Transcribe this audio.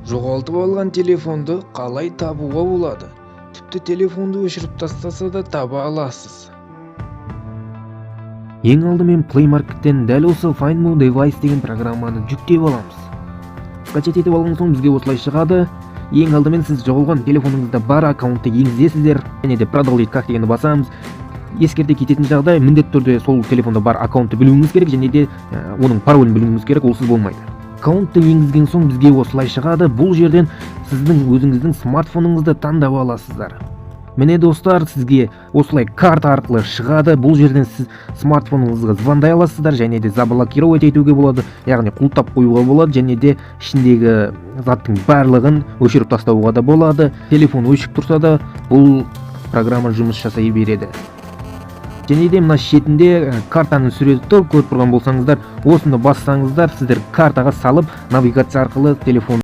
Жоғалтып алған телефонды қалай табуға болады? Тіпті телефонды өшіріп тастаса да таба аласыз. Ең алдымен Play Market'тен дәл осы Find My Device деген программаны жүктеп аламыз. Скачать етіп алған соң бізге осылай шығады. Ең алдымен сіз жоғалған телефоныңызда бар аккаунтты енгізесіздер, және де продолжить как дегенді басамыз. Ескерте кететін жағдай, міндетті түрде сол телефонда бар аккаунтты білуіңіз керек, және де оның паролін білуіңіз керек, олсыз болмайды. Аккаунтты енгізген соң бізге осылай шығады. Бұл жерден сіздің өзіңіздің смартфоныңызды таңдап аласыздар. Міне достар, сізге осылай карта арқылы шығады. Бұл жерден сіз смартфоныңызға звондай аласыздар, және де заблокировать етуге болады, яғни құлтап қоюға болады, және де ішіндегі заттың барлығын өшіріп тастауға да болады. Телефон өшіп тұрса да бұл программа жұмыс жасай береді. Және де мына шетінде картаның суреті тұр, көріп тұрған болсаңыздар, осыны бассаңыздар, сіздер картаға салып навигация арқылы телефон